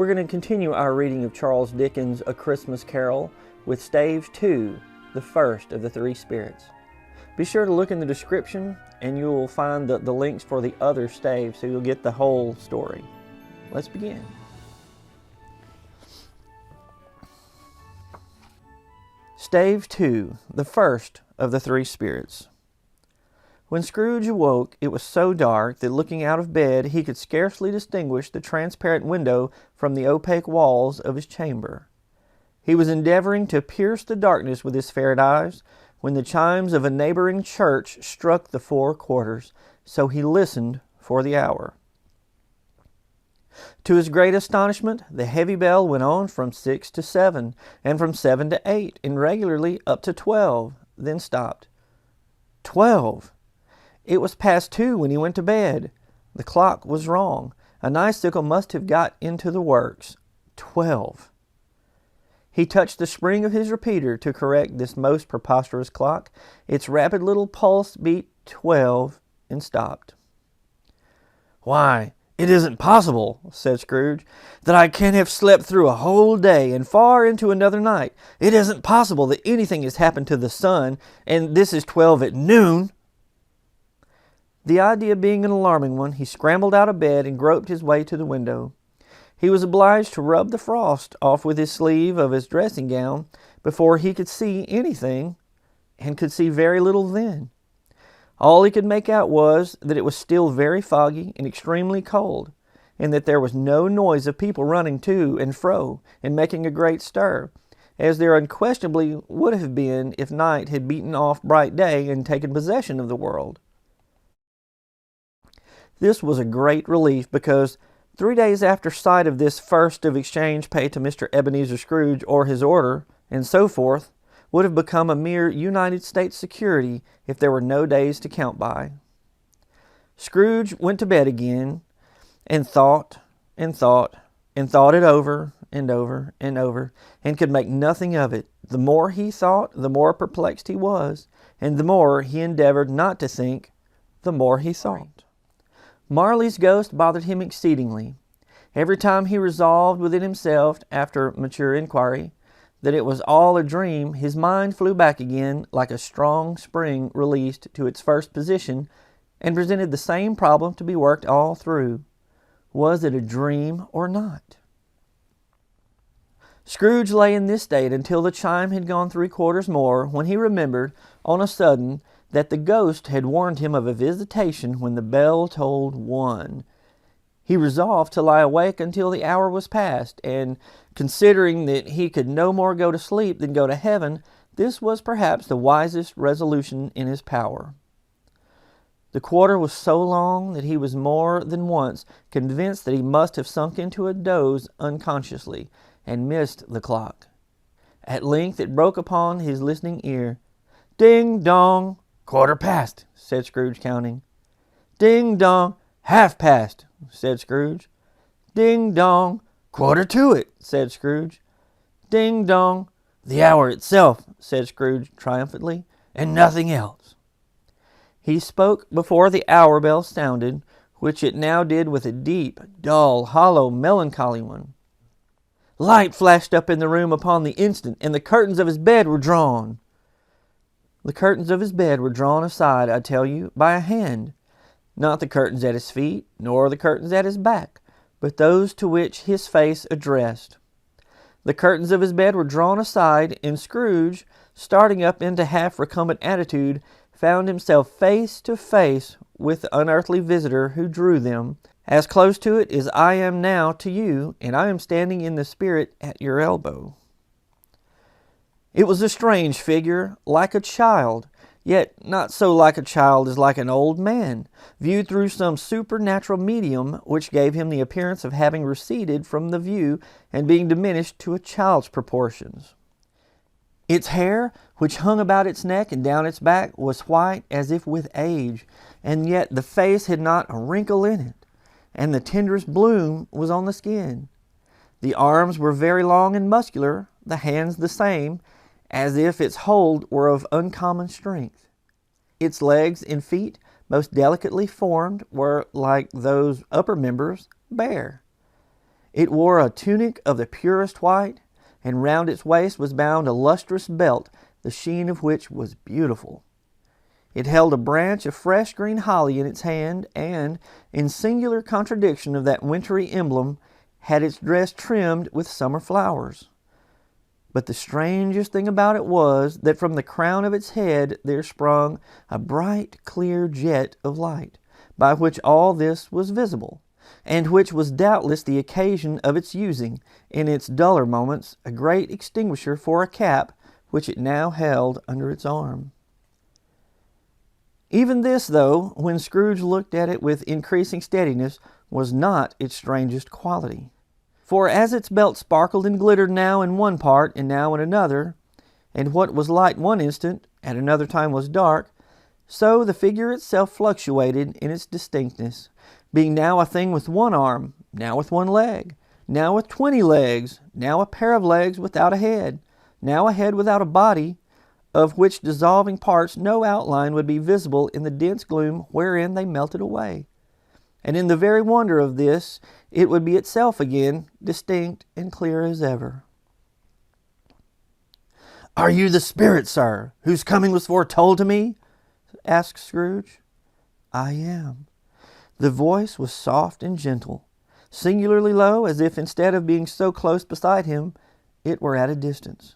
We're going to continue our reading of Charles Dickens' A Christmas Carol with Stave 2, the first of the three spirits. Be sure to look in the description and you'll find the links for the other staves so you'll get the whole story. Let's begin. Stave 2, the first of the three spirits. When Scrooge awoke, it was so dark that looking out of bed he could scarcely distinguish the transparent window from the opaque walls of his chamber. He was endeavoring to pierce the darkness with his ferret eyes when the chimes of a neighboring church struck the 4 quarters, so he listened for the hour. To his great astonishment, the heavy bell went on from 6 to 7, and from 7 to 8, and regularly up to 12, then stopped. 12! It was past 2 when he went to bed. The clock was wrong. An icicle must have got into the works. 12. He touched the spring of his repeater to correct this most preposterous clock. Its rapid little pulse beat 12 and stopped. "Why, it isn't possible," said Scrooge, "that I can have slept through a whole day and far into another night. It isn't possible that anything has happened to the sun, and this is 12 at noon." The idea being an alarming one, he scrambled out of bed and groped his way to the window. He was obliged to rub the frost off with his sleeve of his dressing gown before he could see anything, and could see very little then. All he could make out was that it was still very foggy and extremely cold, and that there was no noise of people running to and fro and making a great stir, as there unquestionably would have been if night had beaten off bright day and taken possession of the world. This was a great relief, because 3 days after sight of this first of exchange paid to Mr. Ebenezer Scrooge or his order, and so forth, would have become a mere United States security if there were no days to count by. Scrooge went to bed again, and thought and thought and thought it over and over and over, and could make nothing of it. The more he thought, the more perplexed he was, and the more he endeavored not to think, the more he thought. Marley's ghost bothered him exceedingly. Every time he resolved within himself, after mature inquiry, that it was all a dream, his mind flew back again like a strong spring released to its first position, and presented the same problem to be worked all through. Was it a dream or not? Scrooge lay in this state until the chime had gone 3 quarters more, when he remembered, on a sudden, that the ghost had warned him of a visitation when the bell tolled 1. He resolved to lie awake until the hour was past, and considering that he could no more go to sleep than go to heaven, this was perhaps the wisest resolution in his power. The quarter was so long that he was more than once convinced that he must have sunk into a doze unconsciously, and missed the clock. At length it broke upon his listening ear. "Ding dong! 1/4 past," said Scrooge, counting. "Ding dong! 1/2 past," said Scrooge. "Ding dong! 1/4 to it," said Scrooge. "Ding dong! The hour itself," said Scrooge triumphantly, "and nothing else." He spoke before the hour bell sounded, which it now did with a deep, dull, hollow, melancholy one. Light flashed up in the room upon the instant, and the curtains of his bed were drawn. The curtains of his bed were drawn aside, I tell you, by a hand. Not the curtains at his feet, nor the curtains at his back, but those to which his face addressed. The curtains of his bed were drawn aside, and Scrooge, starting up into half-recumbent attitude, found himself face to face with the unearthly visitor who drew them, as close to it as I am now to you, and I am standing in the spirit at your elbow. It was a strange figure, like a child, yet not so like a child as like an old man, viewed through some supernatural medium which gave him the appearance of having receded from the view and being diminished to a child's proportions. Its hair, which hung about its neck and down its back, was white as if with age, and yet the face had not a wrinkle in it, and the tenderest bloom was on the skin. The arms were very long and muscular, the hands the same, as if its hold were of uncommon strength. Its legs and feet, most delicately formed, were, like those upper members, bare. It wore a tunic of the purest white, and round its waist was bound a lustrous belt, the sheen of which was beautiful. It held a branch of fresh green holly in its hand, and, in singular contradiction of that wintry emblem, had its dress trimmed with summer flowers. But the strangest thing about it was that from the crown of its head there sprung a bright, clear jet of light, by which all this was visible, and which was doubtless the occasion of its using, in its duller moments, a great extinguisher for a cap which it now held under its arm. Even this, though, when Scrooge looked at it with increasing steadiness, was not its strangest quality. For as its belt sparkled and glittered now in one part and now in another, and what was light one instant, at another time was dark, so the figure itself fluctuated in its distinctness, being now a thing with one arm, now with one leg, now with 20 legs, now a pair of legs without a head, now a head without a body, of which dissolving parts no outline would be visible in the dense gloom wherein they melted away. And in the very wonder of this, it would be itself again, distinct and clear as ever. "Are you the spirit, sir, whose coming was foretold to me?" asked Scrooge. "I am." The voice was soft and gentle, singularly low, as if instead of being so close beside him, it were at a distance.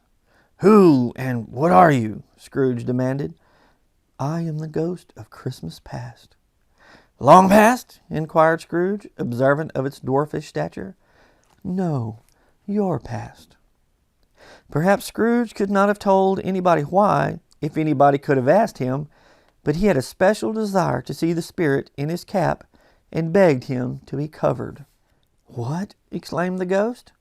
"Who and what are you?" Scrooge demanded. "I am the ghost of Christmas past." "Long past?" inquired Scrooge, observant of its dwarfish stature. "No, your past." Perhaps Scrooge could not have told anybody why, if anybody could have asked him, but he had a special desire to see the spirit in his cap, and begged him to be covered. "What?" exclaimed the ghost.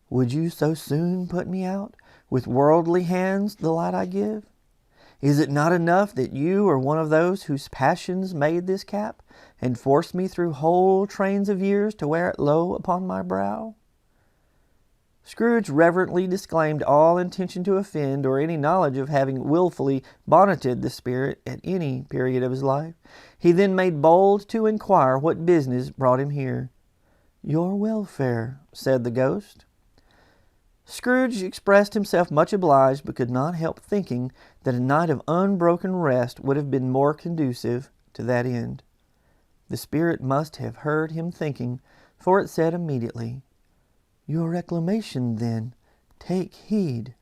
"Would you so soon put me out, with worldly hands, the light I give? Is it not enough that you are one of those whose passions made this cap, and forced me through whole trains of years to wear it low upon my brow?" Scrooge reverently disclaimed all intention to offend, or any knowledge of having wilfully bonneted the spirit at any period of his life. He then made bold to inquire what business brought him here. "Your welfare," said the ghost. Scrooge expressed himself much obliged, but could not help thinking that a night of unbroken rest would have been more conducive to that end. The spirit must have heard him thinking, for it said immediately, "Your reclamation, then, take heed."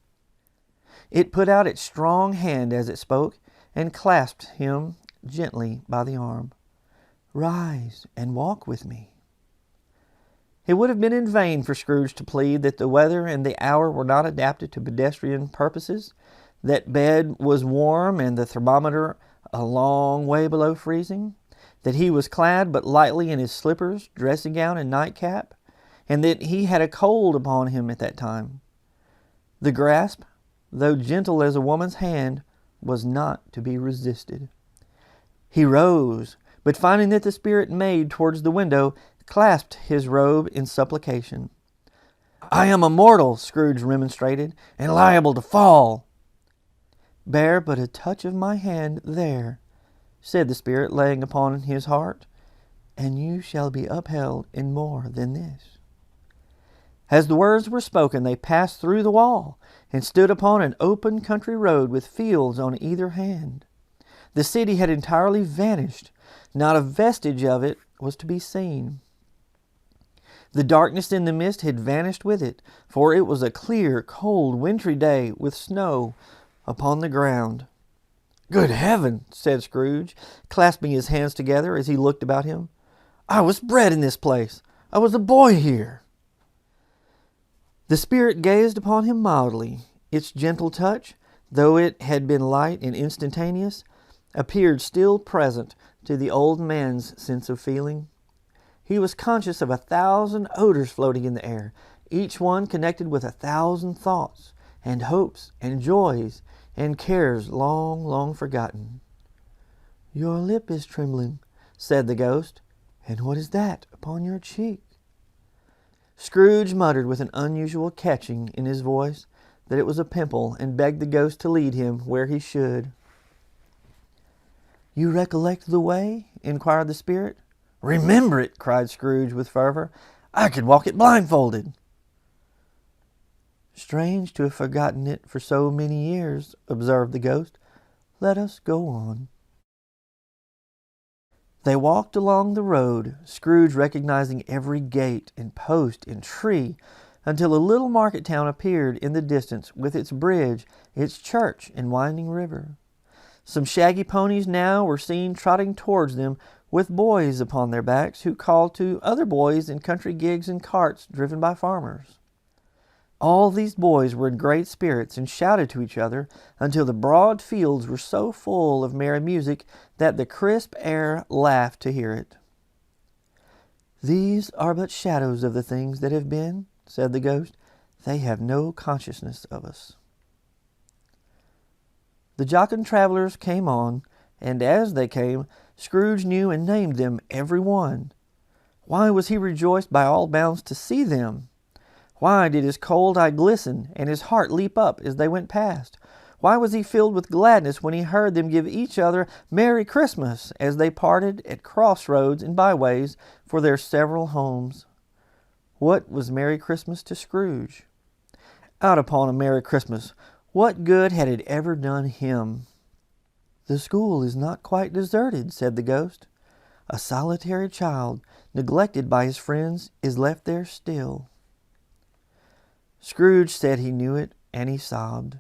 It put out its strong hand as it spoke, and clasped him gently by the arm. "Rise and walk with me." It would have been in vain for Scrooge to plead that the weather and the hour were not adapted to pedestrian purposes, that bed was warm and the thermometer a long way below freezing, that he was clad but lightly in his slippers, dressing gown, and nightcap, and that he had a cold upon him at that time. The grasp, though gentle as a woman's hand, was not to be resisted. He rose, but finding that the spirit made towards the window, clasped his robe in supplication. "I am a mortal," Scrooge remonstrated, "and liable to fall." "Bear but a touch of my hand there," said the spirit, laying upon his heart, "and you shall be upheld in more than this." As the words were spoken, they passed through the wall, and stood upon an open country road with fields on either hand. The city had entirely vanished. Not a vestige of it was to be seen. The darkness in the mist had vanished with it, for it was a clear, cold, wintry day with snow upon the ground. "Good heaven!" said Scrooge, clasping his hands together as he looked about him. "I was bred in this place. I was a boy here." The spirit gazed upon him mildly. Its gentle touch, though it had been light and instantaneous, appeared still present to the old man's sense of feeling. He was conscious of 1,000 odors floating in the air, each one connected with 1,000 thoughts, and hopes, and joys, and cares long, long forgotten. "Your lip is trembling," said the ghost. "And what is that upon your cheek?" Scrooge muttered with an unusual catching in his voice that it was a pimple, and begged the ghost to lead him where he should. "You recollect the way?" inquired the spirit. "Remember it!" cried Scrooge with fervor. I could walk it blindfolded." "Strange to have forgotten it for so many years," observed the ghost. "Let us go on." They walked along the road, Scrooge recognizing every gate and post and tree, until a little market town appeared in the distance with its bridge, its church, and winding river. Some shaggy ponies now were seen trotting towards them with boys upon their backs, who called to other boys in country gigs and carts driven by farmers. All these boys were in great spirits and shouted to each other until the broad fields were so full of merry music that the crisp air laughed to hear it. "These are but shadows of the things that have been," said the ghost. "They have no consciousness of us." The jocund travelers came on, and as they came, Scrooge knew and named them every one. Why was he rejoiced by all bounds to see them? Why did his cold eye glisten and his heart leap up as they went past? Why was he filled with gladness when he heard them give each other Merry Christmas as they parted at crossroads and byways for their several homes? What was Merry Christmas to Scrooge? Out upon a Merry Christmas! What good had it ever done him? "The school is not quite deserted," said the ghost. "A solitary child, neglected by his friends, is left there still." Scrooge said he knew it, and he sobbed.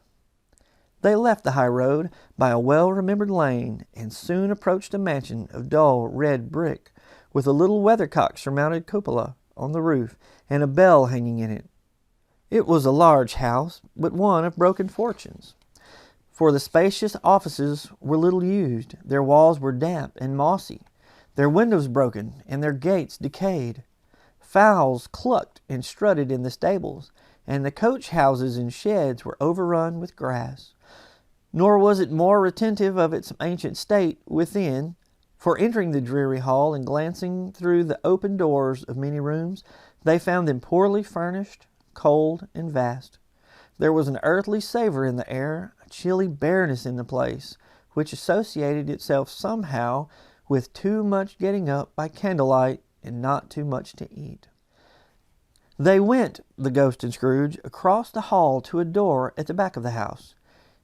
They left the high road by a well-remembered lane, and soon approached a mansion of dull red brick, with a little weathercock-surmounted cupola on the roof, and a bell hanging in it. It was a large house, but one of broken fortunes, for the spacious offices were little used, their walls were damp and mossy, their windows broken, and their gates decayed. Fowls clucked and strutted in the stables, and the coach houses and sheds were overrun with grass. Nor was it more retentive of its ancient state within, for entering the dreary hall and glancing through the open doors of many rooms, they found them poorly furnished, cold, and vast. There was an earthly savor in the air, a chilly bareness in the place, which associated itself somehow with too much getting up by candlelight and not too much to eat. They went, the ghost and Scrooge, across the hall to a door at the back of the house.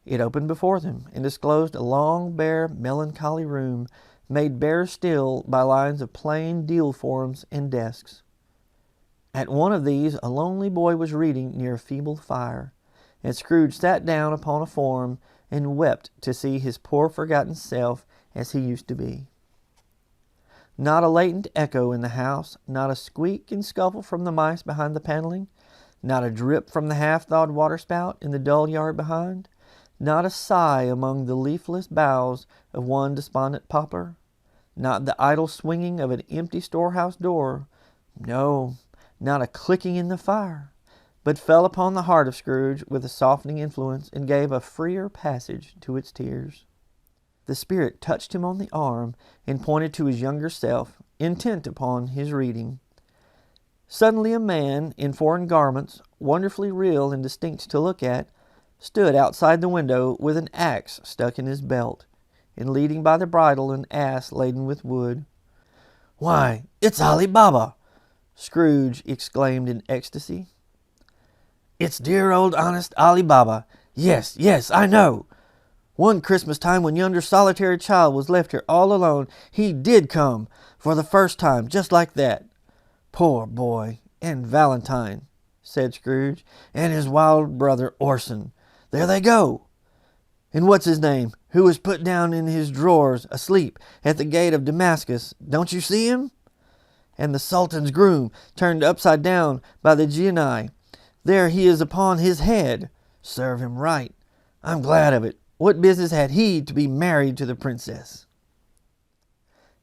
It opened before them, and disclosed a long, bare, melancholy room, made bare still by lines of plain deal forms and desks. At one of these a lonely boy was reading near a feeble fire, and Scrooge sat down upon a form and wept to see his poor forgotten self as he used to be. Not a latent echo in the house, not a squeak and scuffle from the mice behind the paneling, not a drip from the half-thawed waterspout in the dull yard behind, not a sigh among the leafless boughs of one despondent poplar, not the idle swinging of an empty storehouse door, no, not a clicking in the fire, but fell upon the heart of Scrooge with a softening influence and gave a freer passage to its tears. The spirit touched him on the arm and pointed to his younger self, intent upon his reading. Suddenly a man in foreign garments, wonderfully real and distinct to look at, stood outside the window with an axe stuck in his belt, and leading by the bridle an ass laden with wood. "Why, it's Ali Baba!" Scrooge exclaimed in ecstasy. "It's dear old honest Ali Baba. Yes, yes, I know. One Christmas time when yonder solitary child was left here all alone, he did come, for the first time, just like that. Poor boy, and Valentine," said Scrooge, "and his wild brother Orson. There they go. And what's his name, who was put down in his drawers, asleep, at the gate of Damascus, don't you see him? And the Sultan's groom, turned upside down by the genii. There he is upon his head. Serve him right. I'm glad of it. What business had he to be married to the princess?"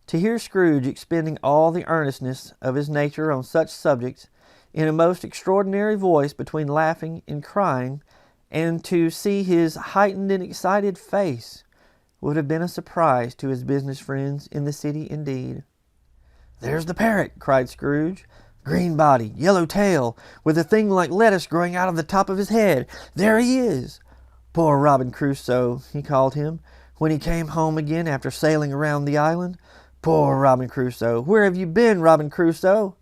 To hear Scrooge expending all the earnestness of his nature on such subjects, in a most extraordinary voice between laughing and crying, and to see his heightened and excited face, would have been a surprise to his business friends in the city indeed. "There's the parrot!" cried Scrooge. "Green body, yellow tail, with a thing like lettuce growing out of the top of his head. There he is! Poor Robin Crusoe, he called him, when he came home again after sailing around the island. Poor Robin Crusoe! Where have you been, Robin Crusoe?"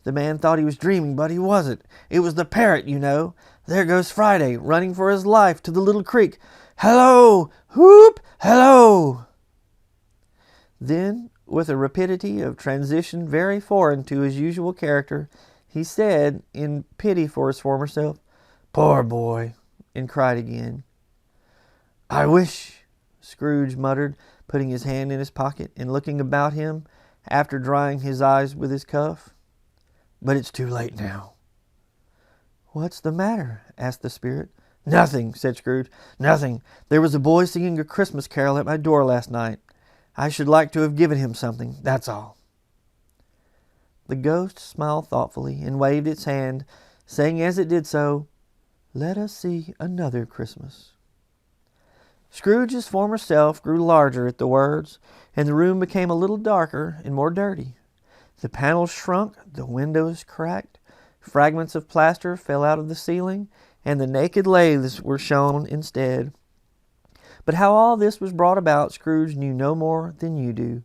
The man thought he was dreaming, but he wasn't. It was the parrot, you know. There goes Friday, running for his life to the little creek. Hello! Whoop! Hello! Then, with a rapidity of transition very foreign to his usual character, he said, in pity for his former self, "Poor boy," and cried again. "I wish," Scrooge muttered, putting his hand in his pocket and looking about him after drying his eyes with his cuff. "But it's too late now." "What's the matter?" asked the spirit. "Nothing," said Scrooge. "Nothing. There was a boy singing a Christmas carol at my door last night. I should like to have given him something, that's all." The ghost smiled thoughtfully and waved its hand, saying as it did so, "Let us see another Christmas." Scrooge's former self grew larger at the words, and the room became a little darker and more dirty. The panels shrunk, the windows cracked, fragments of plaster fell out of the ceiling, and the naked laths were shown instead. But how all this was brought about, Scrooge knew no more than you do.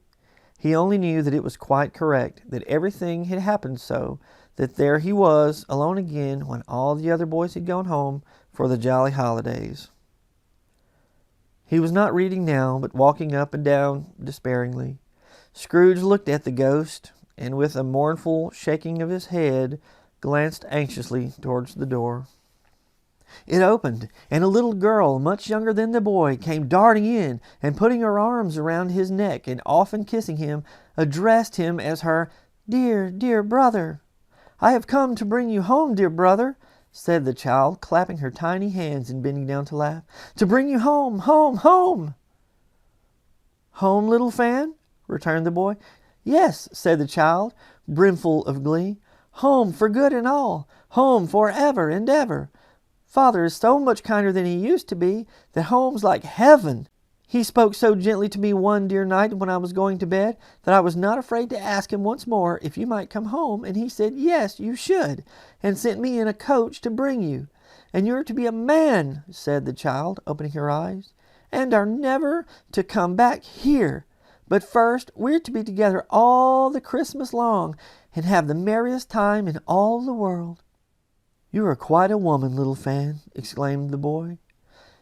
He only knew that it was quite correct, that everything had happened so, that there he was, alone again, when all the other boys had gone home for the jolly holidays. He was not reading now, but walking up and down despairingly. Scrooge looked at the ghost, and with a mournful shaking of his head, glanced anxiously towards the door. It opened, and a little girl, much younger than the boy, came darting in, and putting her arms around his neck, and often kissing him, addressed him as her "dear, dear brother." "I have come to bring you home, dear brother," said the child, clapping her tiny hands and bending down to laugh. "To bring you home, home, home." "Home, little Fan?" returned the boy. "Yes," said the child, brimful of glee. "Home for good and all. Home for ever and ever. Father is so much kinder than he used to be that home's like heaven. He spoke so gently to me one dear night when I was going to bed that I was not afraid to ask him once more if you might come home, and he said, 'Yes, you should,' and sent me in a coach to bring you. And you're to be a man," said the child, opening her eyes, "and are never to come back here. But first we're to be together all the Christmas long, and have the merriest time in all the world." "You are quite a woman, little Fan," exclaimed the boy.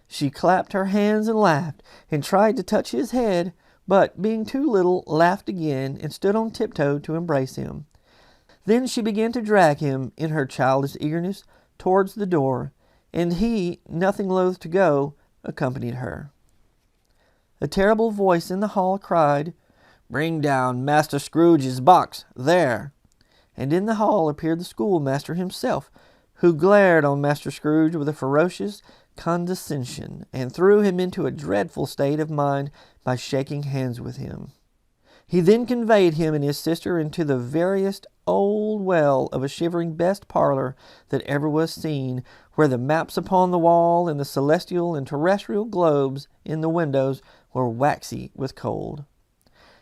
She clapped her hands and laughed, and tried to touch his head, but, being too little, laughed again, and stood on tiptoe to embrace him. Then she began to drag him, in her childish eagerness, towards the door, and he, nothing loath to go, accompanied her. A terrible voice in the hall cried, "Bring down Master Scrooge's box, there!" And in the hall appeared the schoolmaster himself, who glared on Master Scrooge with a ferocious condescension, and threw him into a dreadful state of mind by shaking hands with him. He then conveyed him and his sister into the veriest old well of a shivering best parlor that ever was seen, where the maps upon the wall and the celestial and terrestrial globes in the windows were waxy with cold.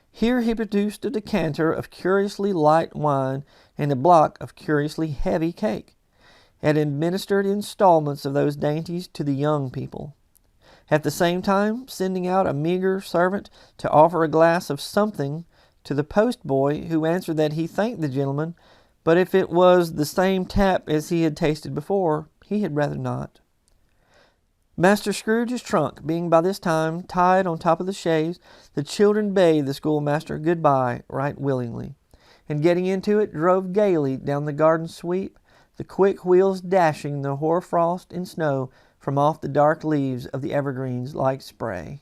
Here he produced a decanter of curiously light wine and a block of curiously heavy cake, and administered installments of those dainties to the young people, at the same time sending out a meagre servant to offer a glass of something to the post-boy, who answered that he thanked the gentleman, but if it was the same tap as he had tasted before, he had rather not. Master Scrooge's trunk being by this time tied on top of the chaise, the children bade the schoolmaster good-bye right willingly, and getting into it, drove gaily down the garden sweep, the quick wheels dashing the hoar-frost and snow from off the dark leaves of the evergreens like spray.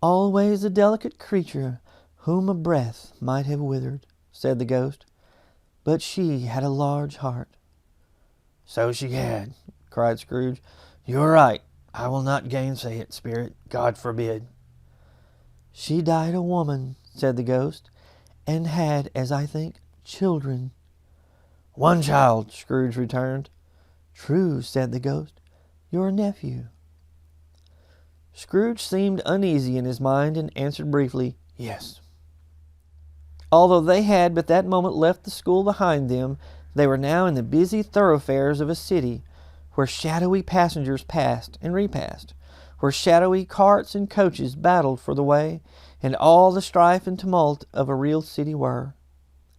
"Always a delicate creature whom a breath might have withered," said the ghost, "but she had a large heart." "So she had," cried Scrooge. "You are right. I will not gainsay it, spirit. God forbid." "She died a woman," said the ghost, "and had, as I think, children." "One child," Scrooge returned. "True," said the ghost. "Your nephew." Scrooge seemed uneasy in his mind, and answered briefly, "Yes." Although they had but that moment left the school behind them, they were now in the busy thoroughfares of a city, where shadowy passengers passed and repassed, where shadowy carts and coaches battled for the way, and all the strife and tumult of a real city were.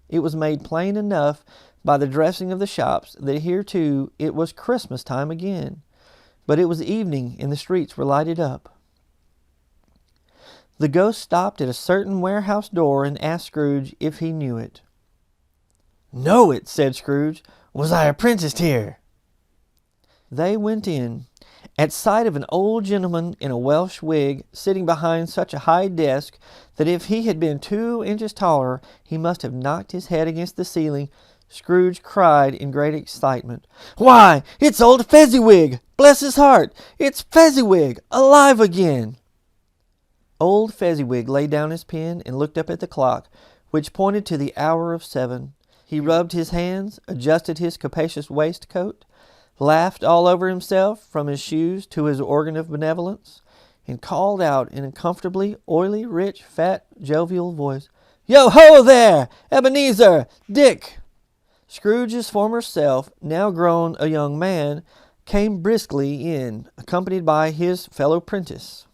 It was made plain enough by the dressing of the shops that here too it was Christmas time again. But it was evening and the streets were lighted up. The ghost stopped at a certain warehouse door and asked Scrooge if he knew it. "Know it," said Scrooge. "Was I apprenticed here?" They went in. At sight of an old gentleman in a Welsh wig sitting behind such a high desk that if he had been 2 inches taller he must have knocked his head against the ceiling, Scrooge cried in great excitement, "Why, it's old Fezziwig! Bless his heart! It's Fezziwig! Alive again!" Old Fezziwig laid down his pen and looked up at the clock, which pointed to the hour of 7. He rubbed his hands, adjusted his capacious waistcoat, laughed all over himself from his shoes to his organ of benevolence, and called out in a comfortably oily, rich, fat, jovial voice, "Yo-ho there! Ebenezer! Dick!" Scrooge's former self, now grown a young man, came briskly in, accompanied by his fellow prentice.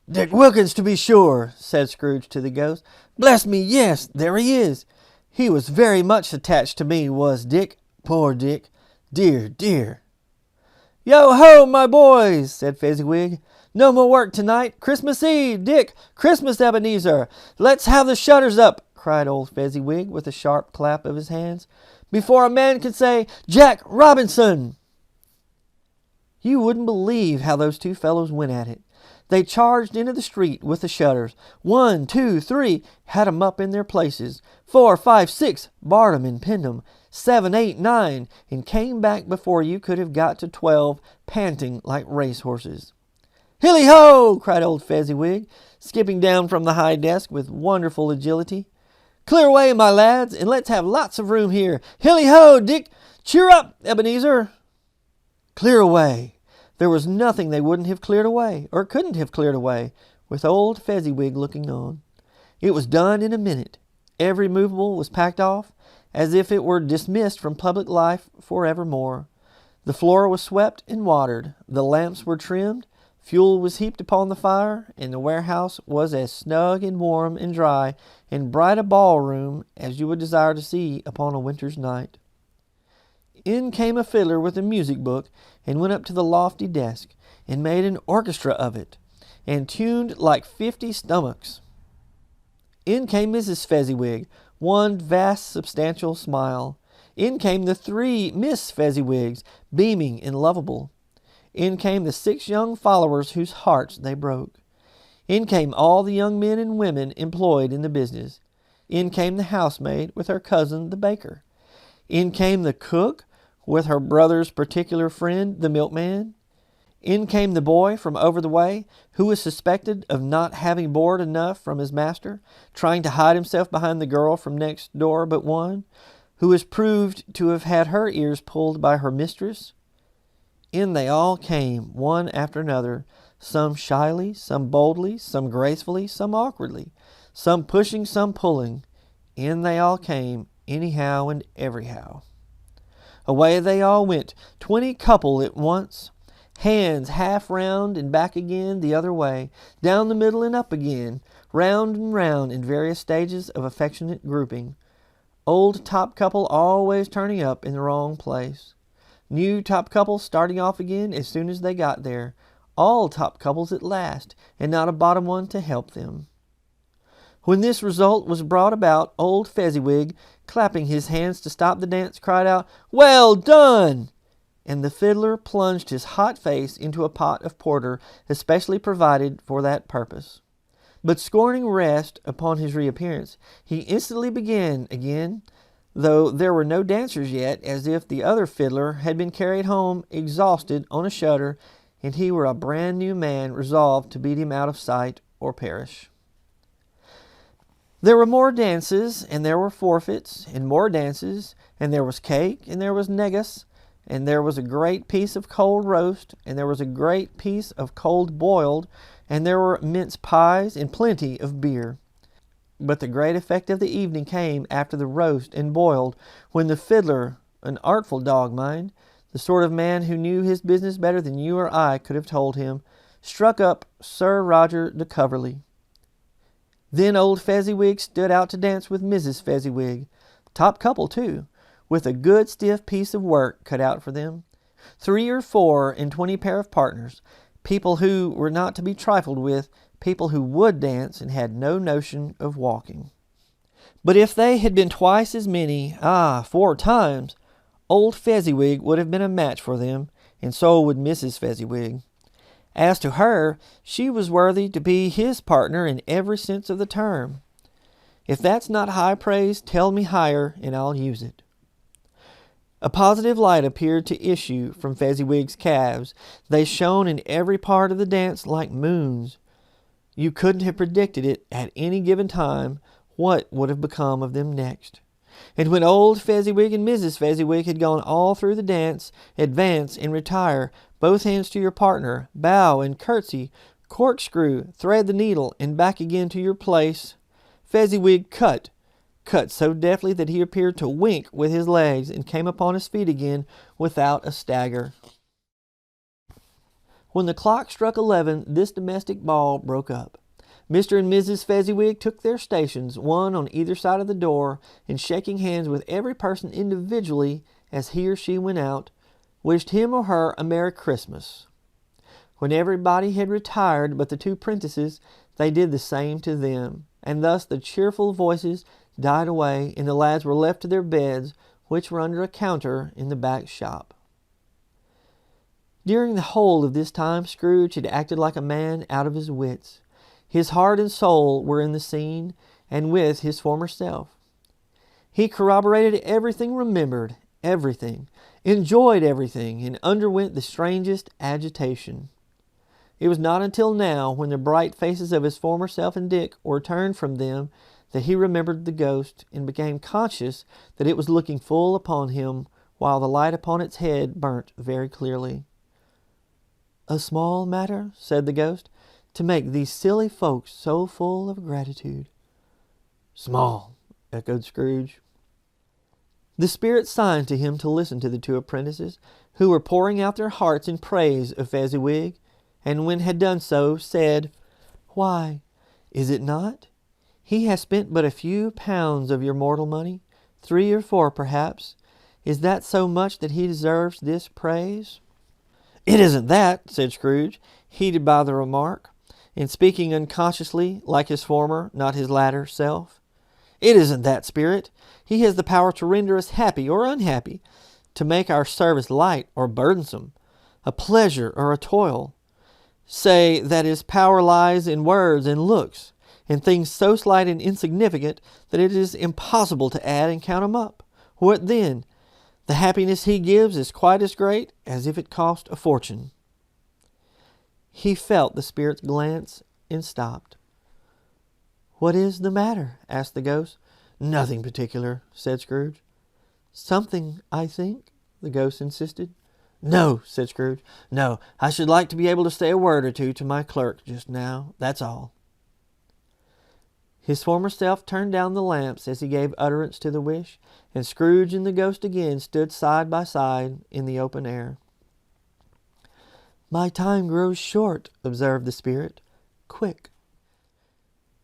"Dick Wilkins, to be sure," said Scrooge to the ghost. "Bless me, yes, there he is. He was very much attached to me, was Dick. Poor Dick. Dear, dear." "Yo-ho, my boys," said Fezziwig. "No more work tonight. Christmas Eve, Dick. Christmas, Ebenezer. Let's have the shutters up," cried old Fezziwig with a sharp clap of his hands, "before a man can say, 'Jack Robinson.'" You wouldn't believe how those two fellows went at it. They charged into the street with the shutters. 1, 2, 3, had 'em up in their places. 4, 5, 6, barred 'em and pinned 'em. 7, 8, 9, and came back before you could have got to 12, panting like racehorses. "Hilly-ho!" cried old Fezziwig, skipping down from the high desk with wonderful agility. "Clear away, my lads, and let's have lots of room here. Hilly-ho, Dick! Cheer up, Ebenezer!" Clear away! There was nothing they wouldn't have cleared away, or couldn't have cleared away, with old Fezziwig looking on. It was done in a minute. Every movable was packed off, as if it were dismissed from public life for evermore. The floor was swept and watered, the lamps were trimmed, fuel was heaped upon the fire, and the warehouse was as snug and warm and dry and bright a ballroom as you would desire to see upon a winter's night. In came a fiddler with a music book and went up to the lofty desk and made an orchestra of it and tuned like 50 stomachs. In came Mrs. Fezziwig, one vast substantial smile. In came the 3 Miss Fezziwigs, beaming and lovable. In came the 6 young followers whose hearts they broke. In came all the young men and women employed in the business. In came the housemaid with her cousin the baker. In came the cook with her brother's particular friend, the milkman. In came the boy from over the way, who was suspected of not having board enough from his master, trying to hide himself behind the girl from next door but one, who was proved to have had her ears pulled by her mistress. In they all came, one after another, some shyly, some boldly, some gracefully, some awkwardly, some pushing, some pulling. In they all came, anyhow and everyhow. Away they all went, 20 couple at once, hands half round and back again the other way, down the middle and up again, round and round in various stages of affectionate grouping. Old top couple always turning up in the wrong place. New top couple starting off again as soon as they got there. All top couples at last, and not a bottom one to help them. When this result was brought about, old Fezziwig, clapping his hands to stop the dance, cried out, "Well done!" And the fiddler plunged his hot face into a pot of porter especially provided for that purpose. But scorning rest upon his reappearance, he instantly began again, though there were no dancers yet, as if the other fiddler had been carried home exhausted on a shutter, and he were a brand new man resolved to beat him out of sight or perish. There were more dances, and there were forfeits, and more dances, and there was cake, and there was negus, and there was a great piece of cold roast, and there was a great piece of cold boiled, and there were mince pies, and plenty of beer. But the great effect of the evening came after the roast and boiled, when the fiddler, an artful dog, mind, the sort of man who knew his business better than you or I could have told him, struck up Sir Roger de Coverley. Then old Fezziwig stood out to dance with Mrs. Fezziwig. Top couple, too, with a good stiff piece of work cut out for them. 3 or 4 and 20 pair of partners, people who were not to be trifled with, people who would dance and had no notion of walking. But if they had been twice as many, 4 times, old Fezziwig would have been a match for them, and so would Mrs. Fezziwig. As to her, she was worthy to be his partner in every sense of the term. If that's not high praise, tell me higher, and I'll use it. A positive light appeared to issue from Fezziwig's calves. They shone in every part of the dance like moons. You couldn't have predicted it at any given time what would have become of them next. And when old Fezziwig and Mrs. Fezziwig had gone all through the dance, advance and retire, both hands to your partner, bow and curtsy, corkscrew, thread the needle, and back again to your place, Fezziwig cut so deftly that he appeared to wink with his legs and came upon his feet again without a stagger. When the clock struck 11, this domestic ball broke up. Mr. and Mrs. Fezziwig took their stations, one on either side of the door, and shaking hands with every person individually as he or she went out, wished him or her a Merry Christmas. When everybody had retired but the 2 prentices, they did the same to them, and thus the cheerful voices died away, and the lads were left to their beds, which were under a counter in the back shop. During the whole of this time, Scrooge had acted like a man out of his wits. His heart and soul were in the scene, and with his former self. He corroborated everything, remembered everything, enjoyed everything, and underwent the strangest agitation. It was not until now, when the bright faces of his former self and Dick were turned from them, that he remembered the ghost, and became conscious that it was looking full upon him, while the light upon its head burnt very clearly. "A small matter," said the ghost, "to make these silly folks so full of gratitude." "Small," echoed Scrooge. The spirit signed to him to listen to the 2 apprentices, who were pouring out their hearts in praise of Fezziwig, and when had done so, said, "Why, is it not? He has spent but a few pounds of your mortal money, 3 or 4 perhaps. Is that so much that he deserves this praise?" "It isn't that," said Scrooge, heated by the remark, and speaking unconsciously, like his former, not his latter, self. "It isn't that, spirit. He has the power to render us happy or unhappy, to make our service light or burdensome, a pleasure or a toil. Say that his power lies in words and looks, and things so slight and insignificant that it is impossible to add and count 'em up. What then? The happiness he gives is quite as great as if it cost a fortune." He felt the spirit's glance and stopped. "What is the matter?" asked the ghost. "Nothing particular," said Scrooge. "Something, I think," the ghost insisted. "No," said Scrooge. "No, I should like to be able to say a word or 2 to my clerk just now. That's all." His former self turned down the lamps as he gave utterance to the wish, and Scrooge and the ghost again stood side by side in the open air. "My time grows short," observed the spirit. "Quick."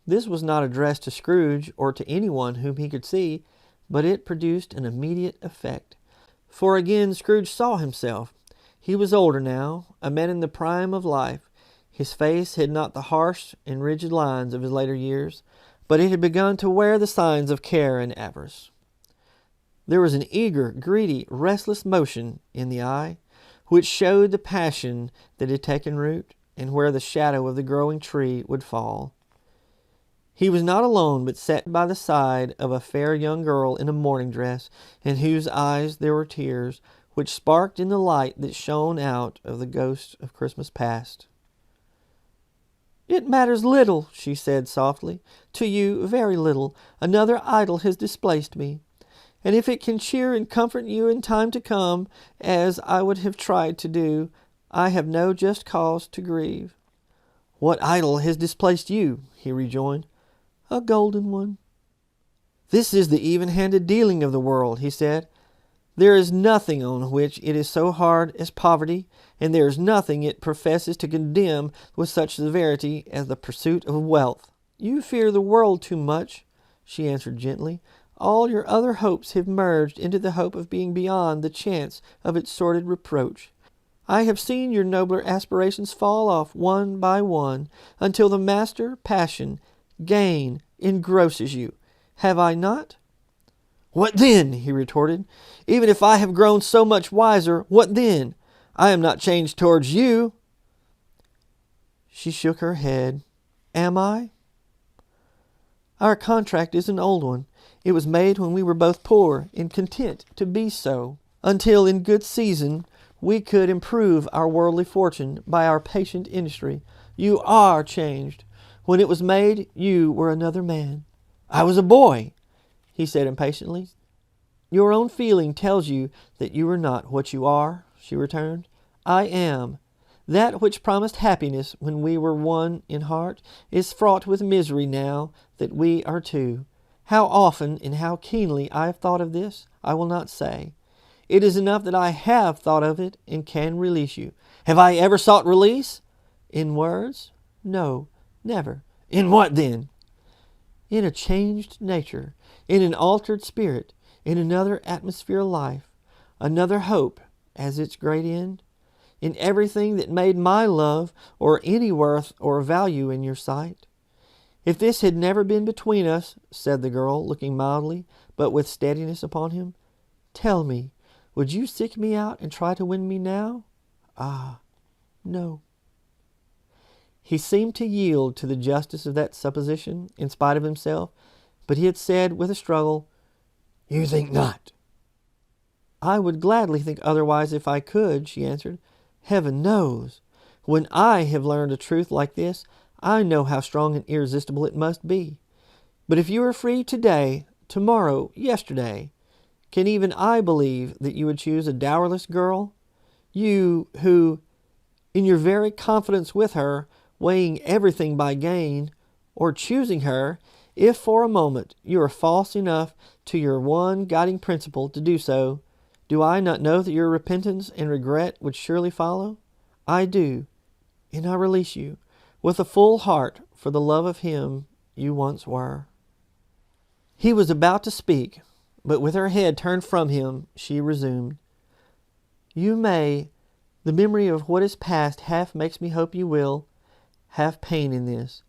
This was not addressed to Scrooge or to anyone whom he could see, but it produced an immediate effect. For again Scrooge saw himself. He was older now, a man in the prime of life. His face had not the harsh and rigid lines of his later years, but it had begun to wear the signs of care and avarice. There was an eager, greedy, restless motion in the eye, which showed the passion that had taken root, and where the shadow of the growing tree would fall. He was not alone, but sat by the side of a fair young girl in a mourning dress, in whose eyes there were tears, which sparkled in the light that shone out of the ghost of Christmas past. "It matters little," she said softly. "To you, very little. Another idol has displaced me. And if it can cheer and comfort you in time to come, as I would have tried to do, I have no just cause to grieve." "What idol has displaced you?" he rejoined. "A golden one." "This is the even-handed dealing of the world," he said. "There is nothing on which it is so hard as poverty, and there is nothing it professes to condemn with such severity as the pursuit of wealth. You fear the world too much, she answered gently. All your other hopes have merged into the hope of being beyond the chance of its sordid reproach. I have seen your nobler aspirations fall off one by one until the master passion, gain, engrosses you. Have I not? What then? He retorted. Even if I have grown so much wiser, what then? I am not changed towards you. She shook her head. Am I? Our contract is an old one. It was made when we were both poor and content to be so, until in good season we could improve our worldly fortune by our patient industry. You are changed. When it was made, you were another man. I was a boy, he said impatiently. Your own feeling tells you that you are not what you are, she returned. I am. That which promised happiness when we were one in heart is fraught with misery now that we are two. How often and how keenly I have thought of this, I will not say. It is enough that I have thought of it and can release you. Have I ever sought release? In words? No, never. In what then? In a changed nature, in an altered spirit, in another atmosphere of life, another hope as its great end, in everything that made my love or any worth or value in your sight. If this had never been between us, said the girl, looking mildly, but with steadiness upon him, tell me, would you seek me out and try to win me now? Ah, no. He seemed to yield to the justice of that supposition, in spite of himself, but he had said with a struggle, You think not? I would gladly think otherwise if I could, she answered. Heaven knows. When I have learned a truth like this, I know how strong and irresistible it must be. But if you are free today, tomorrow, yesterday, can even I believe that you would choose a dowerless girl? You who, in your very confidence with her, weighing everything by gain, or choosing her, if for a moment you are false enough to your one guiding principle to do so, do I not know that your repentance and regret would surely follow? I do, and I release you, with a full heart for the love of him you once were. He was about to speak, but with her head turned from him, she resumed. You may. The memory of what is past half makes me hope you will have pain in this.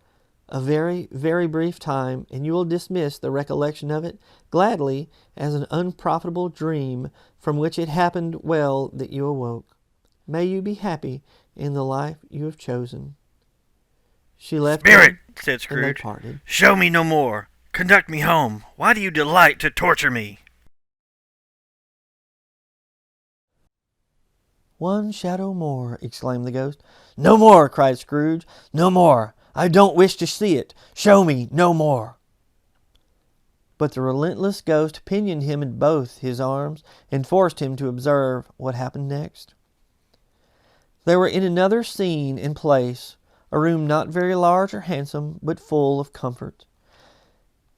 A very, very brief time, and you will dismiss the recollection of it gladly as an unprofitable dream from which it happened well that you awoke. May you be happy in the life you have chosen. She left Spirit, him, said Scrooge, and they parted. Show me no more. Conduct me home. Why do you delight to torture me? One shadow more, exclaimed the ghost. No more, cried Scrooge. No more. I don't wish to see it. Show me no more. But the relentless ghost pinioned him in both his arms and forced him to observe what happened next. They were in another scene and place, a room not very large or handsome, but full of comfort.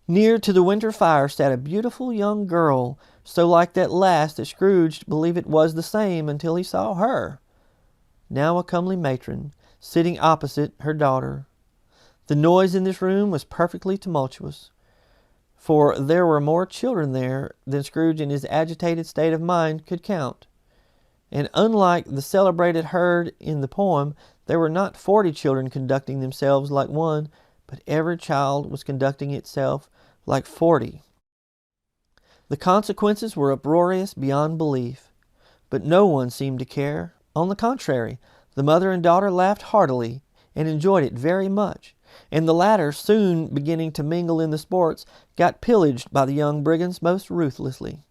Near to the winter fire sat a beautiful young girl, so like that lass that Scrooge believed it was the same until he saw her, now a comely matron, sitting opposite her daughter. The noise in this room was perfectly tumultuous, for there were more children there than Scrooge in his agitated state of mind could count. And unlike the celebrated herd in the poem, there were not 40 children conducting themselves like one, but every child was conducting itself like 40. The consequences were uproarious beyond belief, but no one seemed to care. On the contrary, the mother and daughter laughed heartily and enjoyed it very much, and the latter, soon beginning to mingle in the sports, got pillaged by the young brigands most ruthlessly.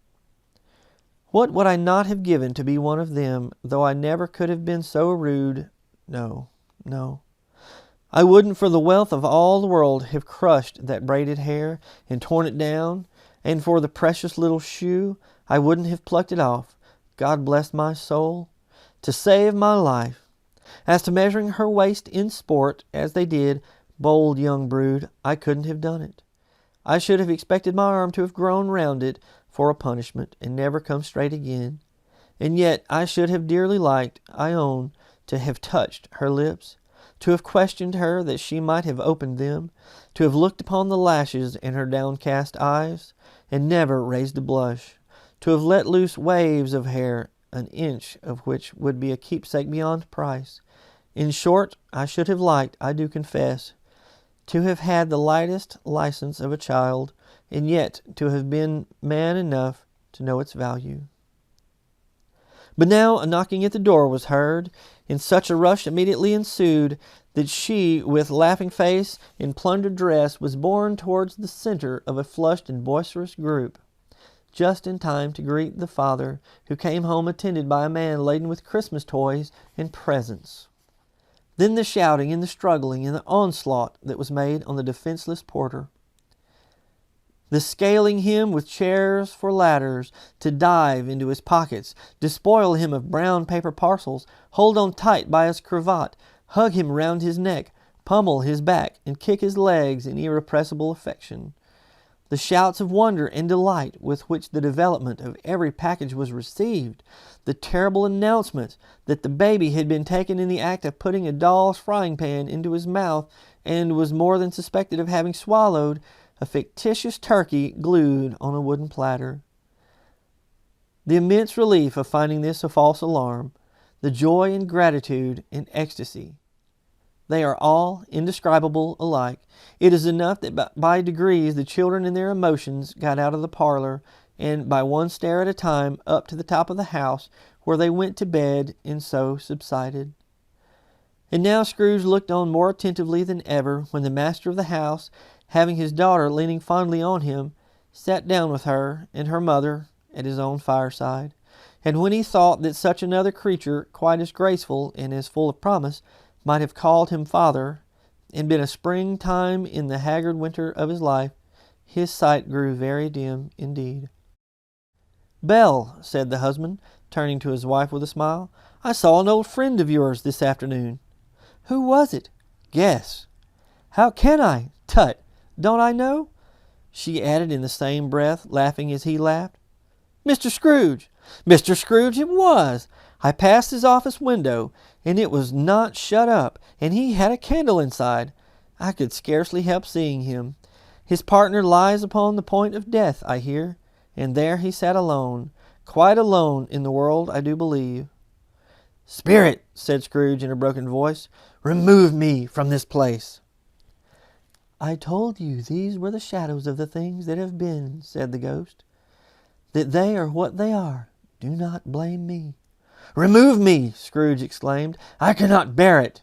What would I not have given to be one of them, though I never could have been so rude? No, no. I wouldn't for the wealth of all the world have crushed that braided hair and torn it down, and for the precious little shoe I wouldn't have plucked it off, God bless my soul, to save my life. As to measuring her waist in sport, as they did, bold young brood, I couldn't have done it. I should have expected my arm to have grown round it for a punishment, and never come straight again. And yet I should have dearly liked, I own, to have touched her lips, to have questioned her that she might have opened them, to have looked upon the lashes in her downcast eyes, and never raised a blush, to have let loose waves of hair, an inch of which would be a keepsake beyond price. In short, I should have liked, I do confess, to have had the lightest license of a child, and yet to have been man enough to know its value. But now a knocking at the door was heard, and such a rush immediately ensued that she, with laughing face and plundered dress, was borne towards the center of a flushed and boisterous group, just in time to greet the father, who came home attended by a man laden with Christmas toys and presents. Then the shouting and the struggling and the onslaught that was made on the defenseless porter. The scaling him with chairs for ladders, to dive into his pockets, despoil him of brown paper parcels, hold on tight by his cravat, hug him round his neck, pummel his back, and kick his legs in irrepressible affection. The shouts of wonder and delight with which the development of every package was received, the terrible announcement that the baby had been taken in the act of putting a doll's frying pan into his mouth and was more than suspected of having swallowed a fictitious turkey glued on a wooden platter. The immense relief of finding this a false alarm, the joy and gratitude and ecstasy, they are all indescribable alike. It is enough that by degrees the children in their emotions got out of the parlor, and by one stair at a time up to the top of the house, where they went to bed, and so subsided. And now Scrooge looked on more attentively than ever when the master of the house, having his daughter leaning fondly on him, sat down with her and her mother at his own fireside. And when he thought that such another creature, quite as graceful and as full of promise, might have called him father, and been a springtime in the haggard winter of his life, his sight grew very dim indeed. "Belle," said the husband, turning to his wife with a smile, "I saw an old friend of yours this afternoon." "Who was it?" "Guess." "How can I? Tut! Don't I know?" she added in the same breath, laughing as he laughed. "Mr. Scrooge! Mr. Scrooge it was! I passed his office window, and it was not shut up, and he had a candle inside. I could scarcely help seeing him. His partner lies upon the point of death, I hear, and there he sat alone, quite alone in the world, I do believe." "Spirit," said Scrooge in a broken voice, "remove me from this place." "I told you these were the shadows of the things that have been," said the ghost. "That they are what they are. Do not blame me." "Remove me!" Scrooge exclaimed. "I cannot bear it."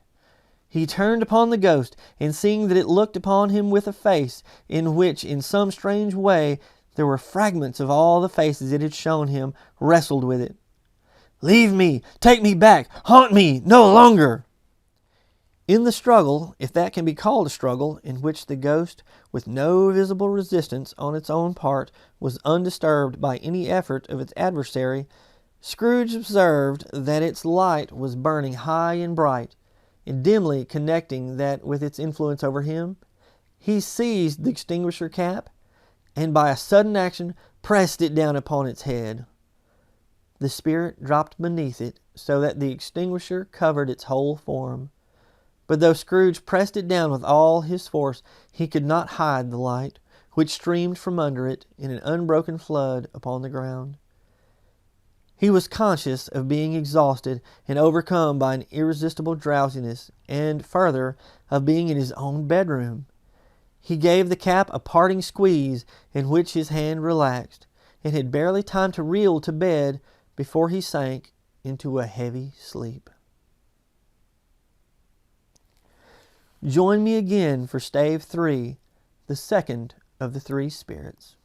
He turned upon the ghost, and seeing that it looked upon him with a face in which, in some strange way, there were fragments of all the faces it had shown him, wrestled with it. "Leave me! Take me back! Haunt me no longer!" In the struggle, if that can be called a struggle, in which the ghost, with no visible resistance on its own part, was undisturbed by any effort of its adversary, Scrooge observed that its light was burning high and bright, and dimly connecting that with its influence over him, he seized the extinguisher cap, and by a sudden action pressed it down upon its head. The spirit dropped beneath it, so that the extinguisher covered its whole form. But though Scrooge pressed it down with all his force, he could not hide the light, which streamed from under it in an unbroken flood upon the ground. He was conscious of being exhausted and overcome by an irresistible drowsiness, and, further, of being in his own bedroom. He gave the cap a parting squeeze, in which his hand relaxed, and had barely time to reel to bed before he sank into a heavy sleep. Join me again for Stave 3, the second of the three spirits.